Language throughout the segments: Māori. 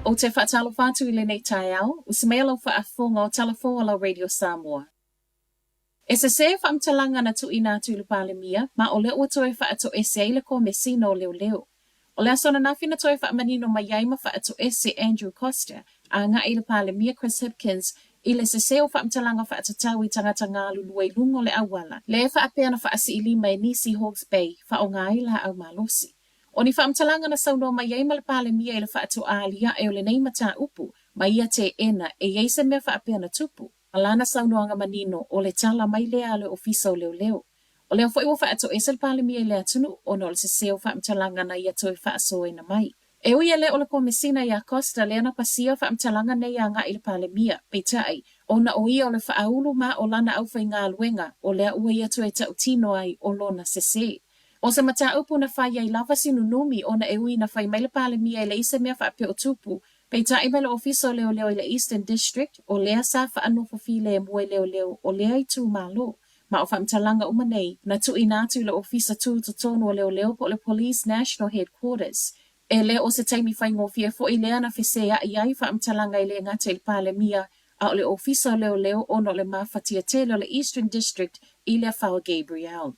O te whaatalo whātu I le nei tai au, usimealo whaafonga o talafoa Radio Samoa. E se whaamtalanga na tu ina tu le mia, ma o le ua toe whaato ese ai le ko mesino leo leo. O le asona nafi na toe whaamanino mai ai ma whaato ese Andrew Costa, a ngā I le mia Chris Hipkins, I le se o whaamtalanga whaatatau I tangata ngā luluai lungo le awala. Le e whaapea na whaasi I lima e nisi Hawke's Bay, whaonga ai la au malosi. O ni whaamtalanga na sauno mai ai ma le mia I le whaato aalia e o le nei mata upu, ma ia te ena e eise mea whaapea na tupu. Alana saunoanga manino o le tala mai lea le ofisa o leo leo. O leo fo iwa whaato ese le palemia I le atunu o no le se o whaamtalanga na ia toi whaaso e na mai. E ui ele o le komisina I a Costa lea na pasia whaamtalanga nei a ngā I le palemia, peitai, o na o ia o le whaaulu ma o lana au whai ngā luenga o lea ua ia toi tau tino ai o lona se. O se mata upu na whai ai lava sinunumi o na e ui na whai mai le palemia I le isa mea whaape o tupu, peitai mai le ofisa o leo leo I le Eastern District o lea sa whaanofo file e mue leo leo o lea I tū malo. Ma o whaamtalanga umanei na tu inatu le ofisa tū tonu o leo leo po le Police National Headquarters. E leo o se taimi whai ngofia fo I lea na whesea I ai whaamtalanga I le ngata I le palemia a o le ofisa o leo leo o no le mawhatia tele o le Eastern District I le Whao Gabriel.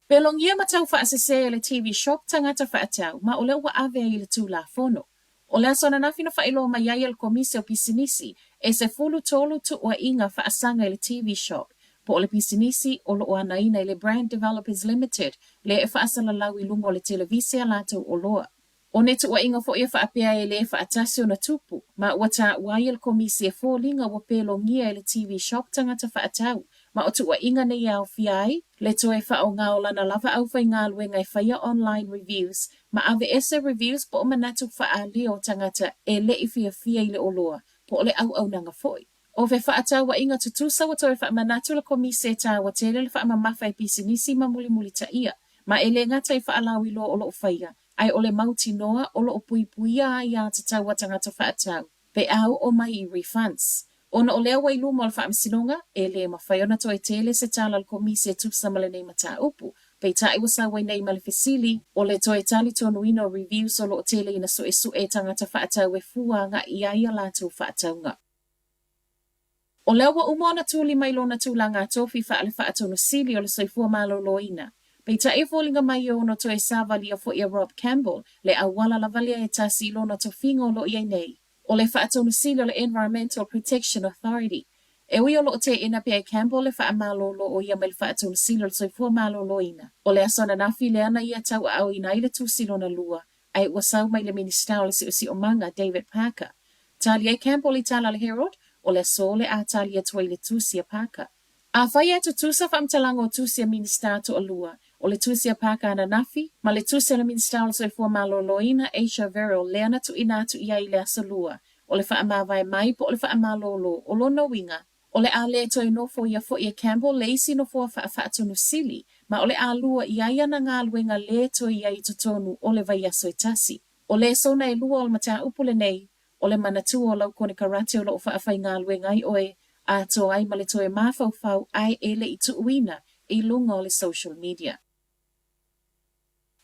Pelongia matau whaasese le TV shop tangata whaatau ma o leo wa ave I le tū la fono. O lea sona nafi na whaelo mai ai le komisi o pisinisi e se fulu tolu tu ua inga whaasanga I le TV shop. Po o le pisinisi o lo ana ina I le Brand Developers Limited le e whaasala lau I lungo le televisia lato o loa. O netu ua inga fo ia whaapea e le e whaatasi o na tupu, ma ua ta uai le komisi e fōlinga ua pelongia le TV shop tangata whaatau, ma o tu ua inga nei au fiai, le toe whao ngā o lana lava au whai ngā luenga I whaia online reviews, ma ave ese reviews po o manatu whaali o tangata e le I fia I le oloa, po o le au nanga foi. O fe whaatau wa inga tutusa wa toe wha manatu le komisi e tā wa tele le wha mamafa I pisinisi ma muli ta ia, ma e le ngata I whaalau I lo o lo whaia, ai o le mauti noa o lo puipuia ai a tatau wa tangata whaatau, pe au o mai I refunds. Ona o lea wai luma o le whaamisinonga, e le mawhaiona toi tele se tala le komisi e tusa male nei mata upu, pe tai wasa wai nei male fesili, o le toi tali tonu ino reviews o lo tele ina so e tangata whaatau e fuanga I aia lātou whaataunga. O lea wa umona tūli mai lona tūlanga tofi wha ale whaatonu sili o le soifua malo loina. Pei ta e fōlinga mai o no toe sāvalia fo ia Rob Campbell, le awala lavalia e tasi lona to fingo lo iai nei. O le whaatonu sili o le Environmental Protection Authority. E ui o lo te ina pia Campbell le wha malolo o ia me le whaatonu sili o le soifua malolo ina. O le asona nafi le ana ia tau au ina ile tūsi lona lua, ai wasau mai le minister o le si o manga David Parker. Tali e Campbell I tala le Herald, o le so le a tali e toi le tūsi a Parker. A whai e tu tūsa whaamtalanga o tūsi a minister to alua, o le tūsi a Parker ana nafi, ma le tūsi a le minister o le soifua malolo ina Aisha Verrill le ana tu inatu ia I le asalua, o le whaamawai mai po o le whaamalolo o lo no winga, o le a le toi nofo ia fo ia Campbell le isi nofo a whaatonu sili, ma o le a lua ia ia na ngā luenga le toi ia I tutonu o le vai aso tasi. O le sona e lua o le mata upule nei, o le manatu o lau kone karate o lo whaafai ngā luenga I oe, a to ai ma le toi mawhau ai e le I tuuina I lunga o le social media.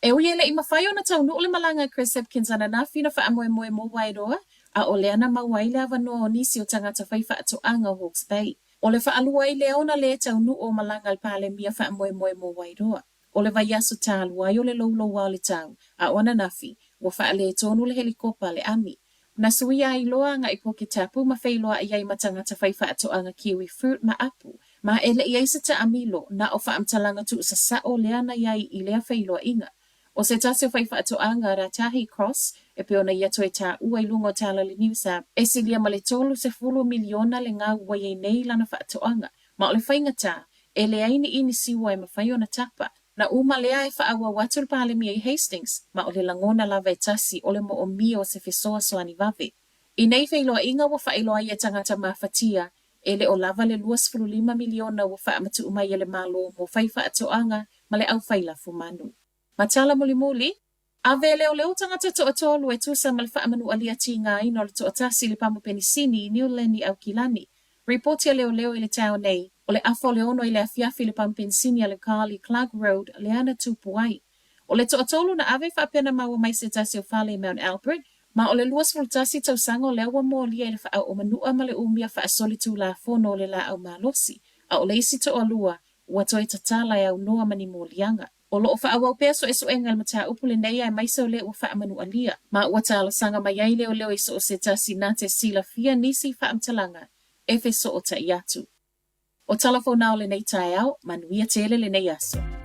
E ui ele I mawhai o na tau nu o le malanga Chris Hipkins ana nafi na whaamoe mo wairoa, a o leana mawai le avanoa o nisi o tangata whaifa ato anga o Hawke's Bay. O le whaalua I leona le tau nu o malanga al pale mia whaamoe mo wairoa. O le vaiaso tā luai o le laulo wa le tau, a ona nafi, wa whaale tonu le helikopa le ami. Na suia I loa nga I poke tapu ma whailoa I ai matangata whaifa ato anga kiwi fruit ma apu, ma ele I aisa ta amilo na o whaamtalanga tu sa sao leana iai I lea whailoa inga. O se tase whaifa ato anga Ratahi Cross, e peona ia toi tā ua I lungo tala le News App, e silia ma le tolu se fulu miliona le ngā ua iei nei lana wha ato anga, ma o le whainga tā, e le aini ini siwa e mawhaiona tapa, na uma lea e wha awa watu le palemi I Hastings, ma o le langona lava e tasi o le mo o mia o se fesoa soani vave. I nei whailoa inga wa whailoa ia tangata mawhatia, e le o lava le 2.5 miliona wa wha amatu umai le malo mo whaifa ato anga, ma le au whaila fumanu. Matala muli, ave leo tangata to atolu e tusa ma le whaamanu alia tinga ino le to atasi le pamu penisini I New Leni au Kilani. Reportia leo I le tau nei, o le afo le ono I le afiafi le pamu penisini le Carly Clark Road le ana tupu ai. O le to atolu na ave whaapena maua mai se tasi o whale Mount Albert, Ma o le luas voltasi tau sango lea wa mo lia i le wha o manua ma le umia wha soli tu la fono o le la au malosi. A o le isi to o lua, ua toi tatala e au noa mani mo lianga. O lo o wha awau pea so e so engal mata upule nei ai maisa o le ua wha manua lia. Ma ua tala sanga mai ai leo leo iso o se tasi nate sila fia nisi wha amtalanga. E fe so o ta iatu. O talafo na o le nei tai au, manuia tele le nei aso.